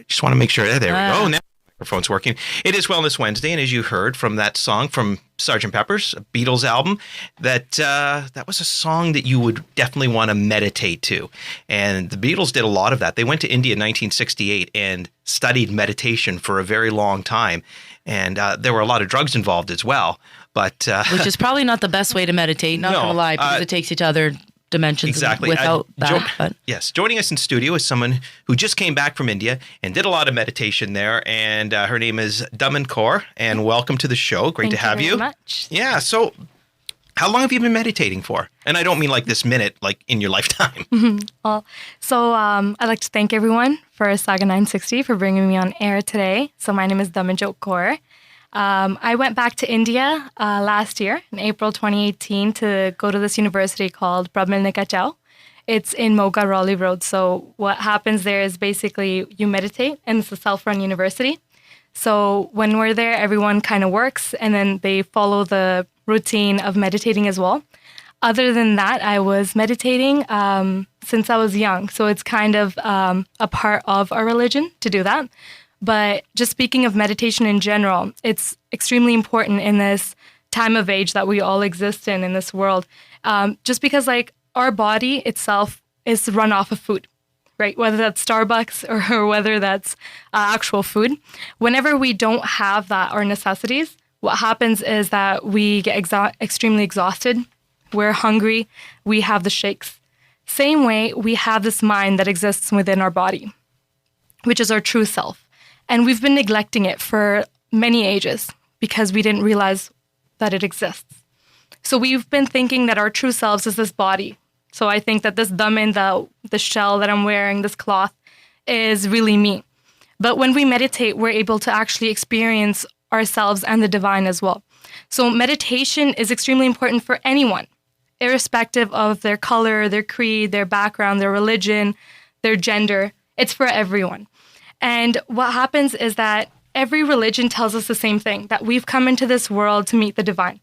Just want to make sure. There we go. Now the microphone's working. It is Wellness Wednesday, and as you heard from that song from Sgt. Pepper's, a Beatles album, that was a song that you would definitely want to meditate to. And the Beatles did a lot of that. They went to India in 1968 and studied meditation for a very long time. And there were a lot of drugs involved as well. But which is probably not the best way to meditate, not going to lie, because it takes you to other dimensions without that. Yes. Joining us in studio is someone who just came back from India and did a lot of meditation there. And her name is Daminjot Kaur. And welcome to the show. Great to have you. Thank you very much. Yeah. So how long have you been meditating for? And I don't mean like this minute, like in your lifetime. I'd like to thank everyone for Saga 960 for bringing me on air today. So my name is Daminjot Kaur. I went back to India last year in April 2018 to go to this university called Brahmanika. It's in Moga Raleigh Road. So what happens there is basically you meditate, and it's a self-run university. So when we're there, everyone kind of works, and then they follow the routine of meditating as well. Other than that, I was meditating since I was young. So it's kind of a part of our religion to do that. But just speaking of meditation in general, it's extremely important in this time of age that we all exist in this world. Just because like our body itself is run off of food, right? Whether that's Starbucks or whether that's actual food. Whenever we don't have that, our necessities, what happens is that we get extremely exhausted. We're hungry. We have the shakes. Same way, we have this mind that exists within our body, which is our true self. And we've been neglecting it for many ages because we didn't realize that it exists. So we've been thinking that our true selves is this body. So I think that this damin, the shell that I'm wearing, this cloth, is really me. But when we meditate, we're able to actually experience ourselves and the divine as well. So meditation is extremely important for anyone, irrespective of their color, their creed, their background, their religion, their gender. It's for everyone. And what happens is that every religion tells us the same thing, that we've come into this world to meet the divine,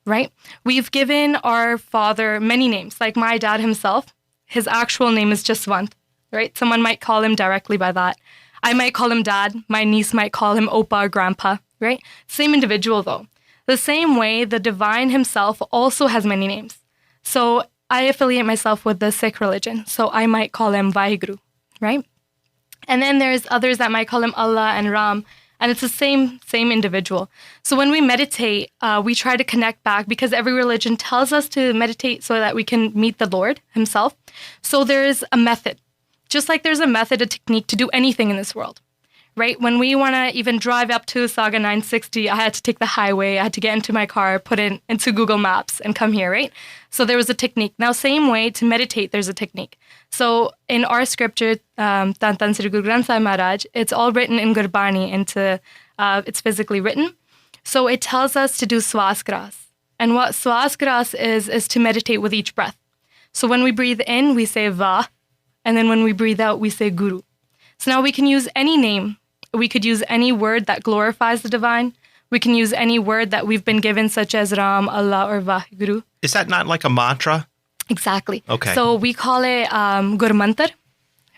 right? We've given our father many names, like my dad himself. His actual name is Jaswant, right? Someone might call him directly by that. I might call him dad. My niece might call him Opa or Grandpa, right? Same individual though. The same way, the divine himself also has many names. So I affiliate myself with the Sikh religion. So I might call him Vaheguru, right? And then there's others that might call him Allah and Ram, and it's the same individual. So when we meditate, we try to connect back because every religion tells us to meditate so that we can meet the Lord himself. So there's a method, just like there's a method, a technique to do anything in this world, right? When we want to even drive up to Saga 960, I had to take the highway, I had to get into my car, put it into Google Maps and come here, right? So there was a technique. Now, same way to meditate, there's a technique. So in our scripture, Tan Sri Guru Granth Sahib Ji, it's all written in Gurbani, it's physically written. So it tells us to do swasgras. And what swasgras is to meditate with each breath. So when we breathe in, we say Va, and then when we breathe out, we say Guru. So now we can use any name. We could use any word that glorifies the divine. We can use any word that we've been given, such as Ram, Allah, or Vaheguru. Is that not like a mantra? Exactly. Okay. So we call it Gurmantar,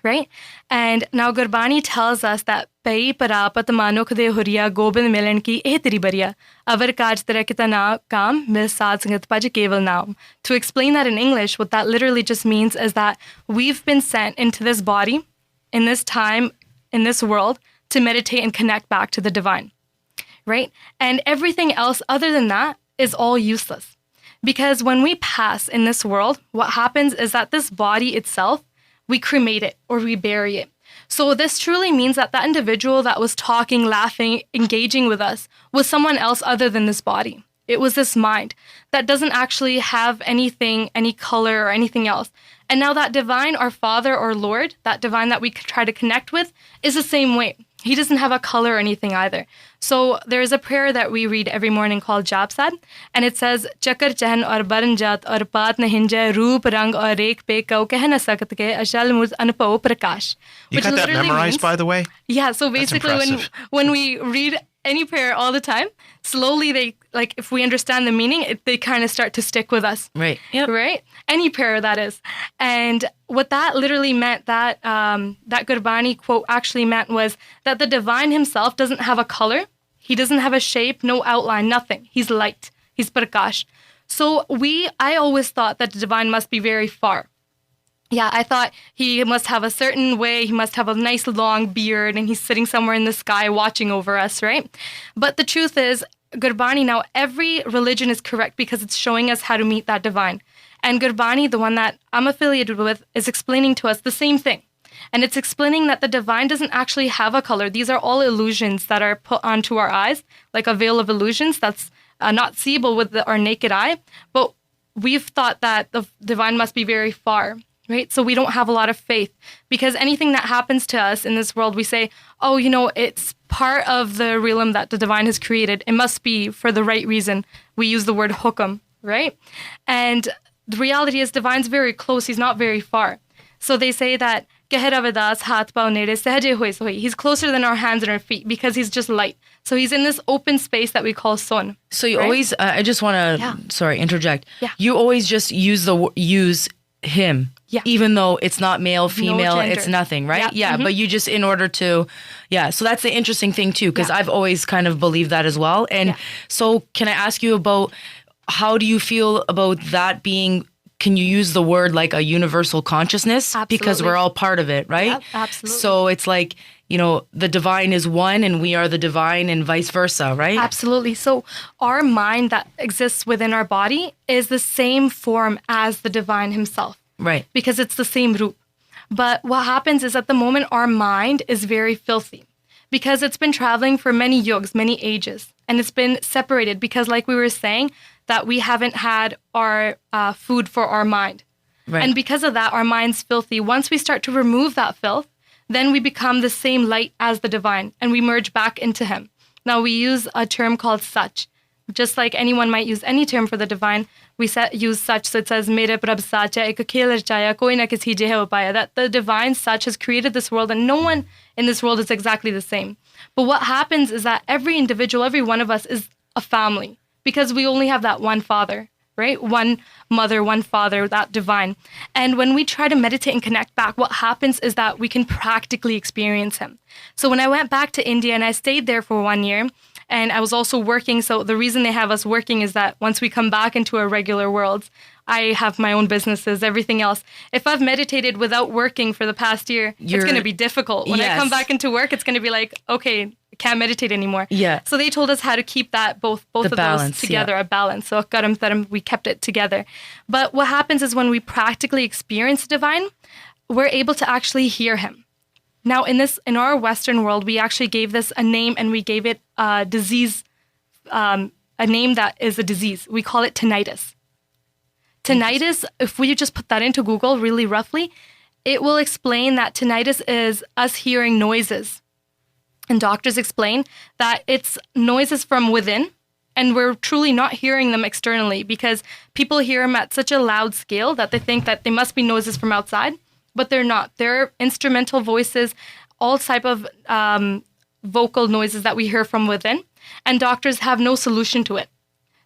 right? And now Gurbani tells us that Pai Parapat Manukh de Huriya Gobind Milan ki eh teri bariya avar kaj tera kita na kam mil saad sangat paj keval naam. To explain that in English, what that literally just means is that we've been sent into this body, in this time, in this world, to meditate and connect back to the divine, right? And everything else other than that is all useless. Because when we pass in this world, what happens is that this body itself, we cremate it or we bury it. So this truly means that that individual that was talking, laughing, engaging with us was someone else other than this body. It was this mind that doesn't actually have anything, any color or anything else. And now that divine, our Father or Lord, that divine that we try to connect with, is the same way. He doesn't have a color or anything either. So there is a prayer that we read every morning called Japsad, and it says, Chakar chahan aur baranjat aur paat na hinja roop rang aur ek pe kau keh na sakat ke ashal muz anpao prakash. You got that memorized, by the way? Yeah, so basically when we read any prayer all the time, slowly they, like, if we understand the meaning, they kind of start to stick with us. Right. Yep. Right? Any prayer, that is. And what that literally meant, that Gurbani quote actually meant, was that the divine himself doesn't have a color. He doesn't have a shape, no outline, nothing. He's light. He's prakash. So I always thought that the divine must be very far. Yeah, I thought he must have a certain way, he must have a nice long beard, and he's sitting somewhere in the sky watching over us, right? But the truth is, Gurbani, now every religion is correct because it's showing us how to meet that divine. And Gurbani, the one that I'm affiliated with, is explaining to us the same thing. And it's explaining that the divine doesn't actually have a color. These are all illusions that are put onto our eyes, like a veil of illusions that's not seeable with our naked eye. But we've thought that the divine must be very far. Right? So we don't have a lot of faith, because anything that happens to us in this world, we say, oh, it's part of the realm that the divine has created. It must be for the right reason. We use the word hukam, right? And the reality is divine's very close. He's not very far. So they say that he's closer than our hands and our feet because he's just light. So he's in this open space that we call sun. So you always, I just want to, interject. Yeah. You always just use him. Yeah. Even though it's not male, female, no it's nothing, right? Yeah. But you just, in order to, so that's the interesting thing too, because I've always kind of believed that as well. And so can I ask you about, how do you feel about that being, can you use the word like a universal consciousness? Absolutely. Because we're all part of it, right? Yep, absolutely. So it's like, the divine is one and we are the divine and vice versa, right? Absolutely. So our mind that exists within our body is the same form as the divine himself. Right. Because it's the same root. But what happens is at the moment, our mind is very filthy because it's been traveling for many yugs, many ages, and it's been separated because, like we were saying, that we haven't had our food for our mind. Right. And because of that, our mind's filthy. Once we start to remove that filth, then we become the same light as the divine and we merge back into him. Now, we use a term called Sach. Just like anyone might use any term for the divine, we use Sach. So it says, Mere Prabh Sacha, ek khel rchaya, koi na kisi je hai upaya. That the divine Sach has created this world and no one in this world is exactly the same. But what happens is that every individual, every one of us is a family because we only have that one father, right? One mother, one father, that divine. And when we try to meditate and connect back, what happens is that we can practically experience him. So when I went back to India and I stayed there for 1 year, and I was also working. So the reason they have us working is that once we come back into our regular worlds, I have my own businesses, everything else. If I've meditated without working for the past year, it's going to be difficult. When I come back into work, it's going to be like, okay, I can't meditate anymore. Yeah. So they told us how to keep that both of those together, a balance. So we kept it together. But what happens is when we practically experience the divine, we're able to actually hear him. Now, in our Western world, we actually gave this a name and we gave it a disease, a name that is a disease. We call it tinnitus. Tinnitus, if we just put that into Google really roughly, it will explain that tinnitus is us hearing noises. And doctors explain that it's noises from within, and we're truly not hearing them externally because people hear them at such a loud scale that they think that they must be noises from outside. But they're not. They're instrumental voices, all type of vocal noises that we hear from within. And doctors have no solution to it.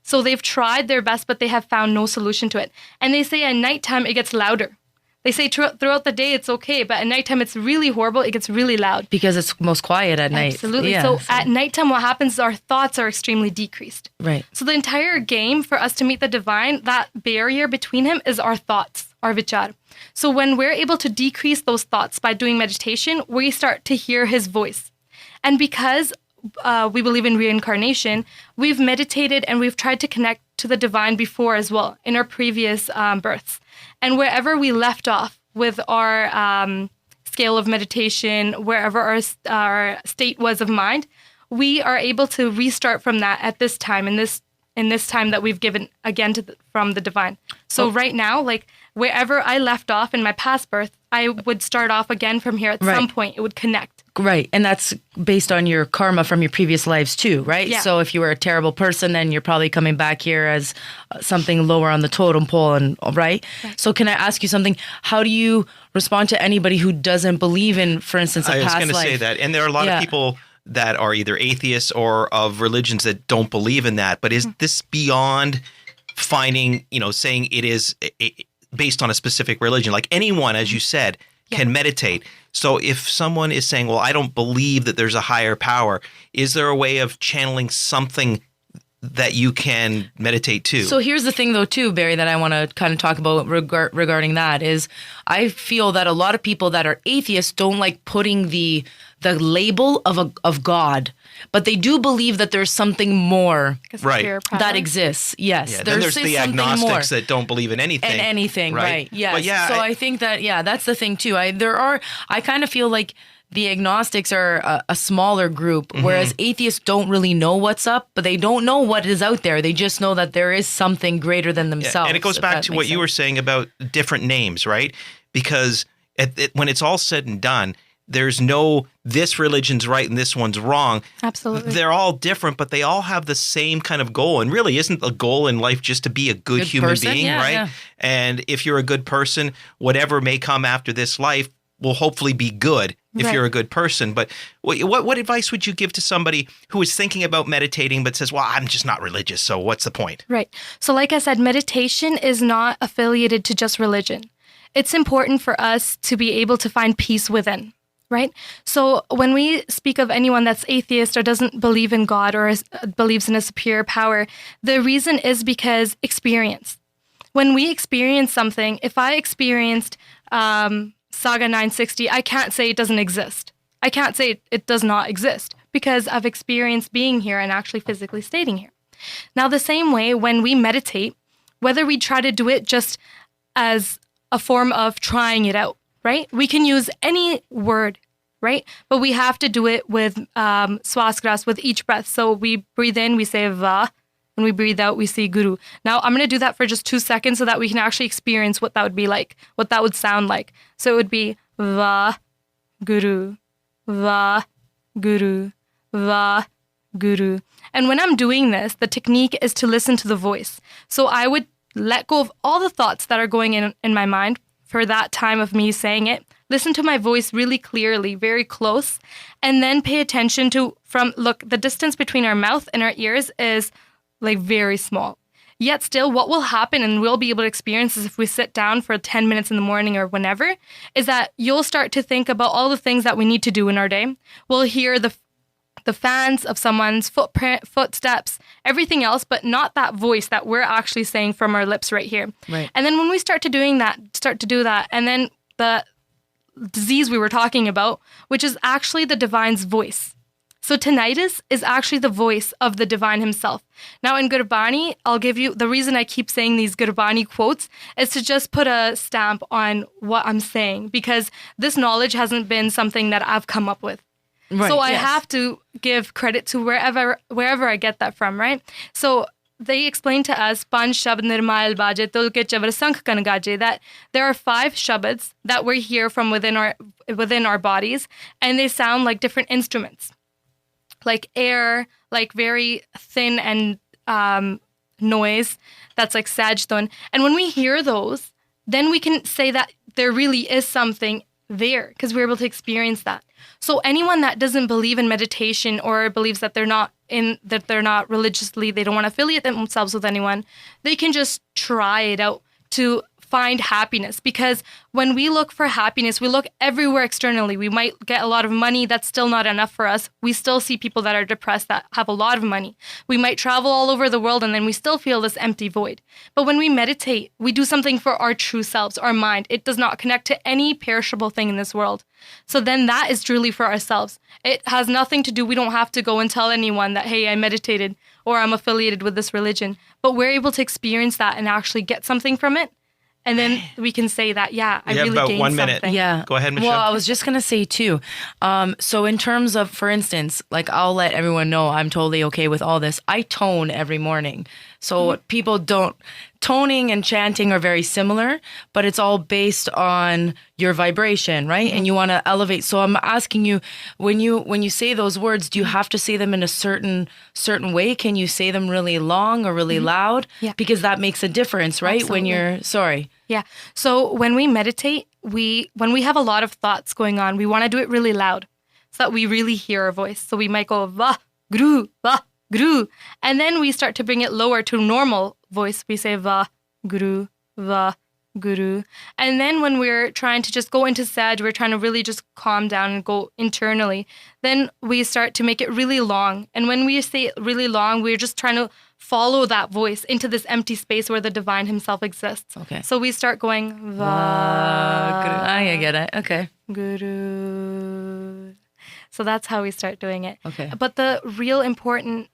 So they've tried their best, but they have found no solution to it. And they say at nighttime, it gets louder. They say throughout the day, it's okay. But at nighttime, it's really horrible. It gets really loud. Because it's most quiet at night. Absolutely. Yeah, so at nighttime, what happens is our thoughts are extremely decreased. Right. So the entire game for us to meet the divine, that barrier between him is our thoughts, our vichar. So when we're able to decrease those thoughts by doing meditation, we start to hear his voice. And because we believe in reincarnation, we've meditated and we've tried to connect to the divine before as well in our previous births. And wherever we left off with our scale of meditation, wherever our state was of mind, we are able to restart from that at this time, in this time that we've given again from the divine. So right now, like wherever I left off in my past birth, I would start off again from here at some point. It would connect. Right. And that's based on your karma from your previous lives too, right? Yeah. So if you were a terrible person, then you're probably coming back here as something lower on the totem pole, and right? So can I ask you something? How do you respond to anybody who doesn't believe in, for instance, a past life? I was going to say that. And there are a lot of people that are either atheists or of religions that don't believe in that. But is this beyond finding, saying it is based on a specific religion? Like anyone, as you said, can meditate. So if someone is saying, well, I don't believe that there's a higher power, is there a way of channeling something that you can meditate to? So here's the thing, though, too, Barry, that I want to kind of talk about regarding that is I feel that a lot of people that are atheists don't like putting the label of God, but they do believe that there's something more that exists. Yes. Yeah, then there's the agnostics that don't believe in anything. Right. Yes. But yeah, so I think that, that's the thing, too. I kind of feel like the agnostics are a smaller group, whereas atheists don't really know what's up, but they don't know what is out there. They just know that there is something greater than themselves. And it goes back to what you were saying about different names, right? Because when it's all said and done, there's no this religion's right and this one's wrong. Absolutely. They're all different, but they all have the same kind of goal. And really, isn't the goal in life just to be a good human being, right? Yeah. And if you're a good person, whatever may come after this life will hopefully be good if you're a good person. But what advice would you give to somebody who is thinking about meditating but says, well, I'm just not religious, so what's the point? Right. So like I said, meditation is not affiliated to just religion. It's important for us to be able to find peace within, right? So when we speak of anyone that's atheist or doesn't believe in God or believes in a superior power, the reason is because experience. When we experience something, if I experienced Saga 960, I can't say it doesn't exist. I can't say it does not exist because I've experienced being here and actually physically staying here. Now, the same way when we meditate, whether we try to do it just as a form of trying it out, right? We can use any word, right? But we have to do it with swasgras, with each breath. So we breathe in, we say va. When we breathe out, we see Guru. Now, I'm going to do that for just 2 seconds so that we can actually experience what that would be like, what that would sound like. So it would be Va, Guru, Va, Guru, Va, Guru. And when I'm doing this, the technique is to listen to the voice. So I would let go of all the thoughts that are going in my mind for that time of me saying it. Listen to my voice really clearly, very close, and then pay attention to the distance between our mouth and our ears is like very small. Yet still, what will happen and we'll be able to experience is if we sit down for 10 minutes in the morning or whenever, is that you'll start to think about all the things that we need to do in our day. We'll hear the fans of someone's footsteps, everything else, but not that voice that we're actually saying from our lips right here. Right. And then when we start to do that, and then the disease we were talking about, which is actually the divine's voice. So tinnitus is actually the voice of the divine himself. Now in Gurbani, I'll give you, the reason I keep saying these Gurbani quotes is to just put a stamp on what I'm saying, because this knowledge hasn't been something that I've come up with. Right, so I have to give credit to wherever I get that from, right? So they explain to us, Panch Shabd Nirmal Baje Tulke Chavar Sankh Kan Gaje, that there are 5 shabads that we hear from within our bodies, and they sound like different instruments. Like air, like very thin and noise that's like sajton. And when we hear those, then we can say that there really is something there because we're able to experience that. So anyone that doesn't believe in meditation or believes that they're not religiously, they don't want to affiliate themselves with anyone, they can just try it out to find happiness, because when we look for happiness, we look everywhere externally. We might get a lot of money. That's still not enough for us. We still see people that are depressed that have a lot of money. We might travel all over the world and then we still feel this empty void. But when we meditate, we do something for our true selves, our mind. It does not connect to any perishable thing in this world. So then that is truly for ourselves. It has nothing to do, we don't have to go and tell anyone that, hey, I meditated or I'm affiliated with this religion. But we're able to experience that and actually get something from it. And then we can say that, I really gained something. 1 minute. Yeah. Go ahead, Michelle. Well, I was just going to say too. So in terms of, for instance, like I'll let everyone know I'm totally okay with all this. I tone every morning. So people don't, toning and chanting are very similar, but it's all based on your vibration, right? And you want to elevate. So I'm asking you, when you say those words, do you have to say them in a certain way? Can you say them really long or really loud? Yeah. Because that makes a difference, right? Absolutely. When you're, sorry. Yeah. So when we meditate, when we have a lot of thoughts going on, we want to do it really loud. so that we really hear our voice. So we might go va, guru, va, guru. And then we start to bring it lower to normal voice. We say va, guru, va, guru. And then when we're trying to just go into Saj, we're trying to really just calm down and go internally. Then we start to make it really long. And when we say it really long, we're just trying to follow that voice into this empty space where the divine himself exists. Okay. So we start going va, I get it. Okay. guru. So that's how we start doing it. Okay. But the real important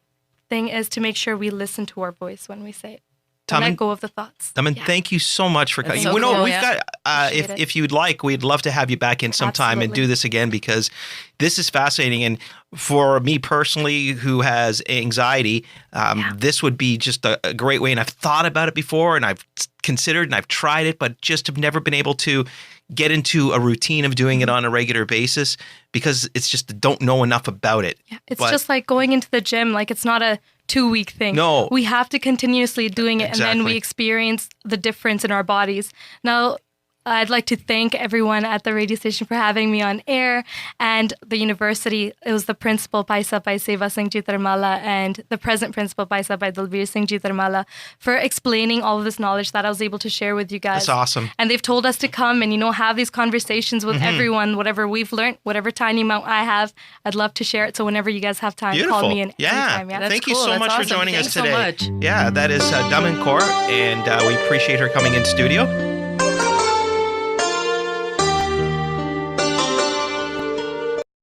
thing is to make sure we listen to our voice when we say it. And let go of the thoughts. Damin, thank you so much for coming. so We know cool, we've yeah. got, if you'd like, we'd love to have you back in sometime and Absolutely. do this again, because this is fascinating. And for me personally, who has anxiety, this would be just a great way. And I've thought about it before, and I've considered, and I've tried it, but just have never been able to get into a routine of doing it on a regular basis, because it's just don't know enough about it. Yeah, it's But- just like going into the gym. Like, it's not a 2-week thing. No. We have to continuously doing it, and then Exactly. we experience the difference in our bodies. Now, I'd like to thank everyone at the radio station for having me on air, and the university. It was the principal, Paisa Pai Seva Singh Ji Tarmala, and the present principal, Paisa Pai Dalbir Singh Ji Tarmala, for explaining all of this knowledge that I was able to share with you guys. That's awesome. And they've told us to come and, have these conversations with everyone, whatever we've learned, whatever tiny amount I have, I'd love to share it. So whenever you guys have time, Beautiful. call me in Yeah. anytime. Yeah. That's Thank you cool. so That's much for awesome. joining us Thanks so today. much. Yeah, that is Daminjot Kaur, and we appreciate her coming in studio.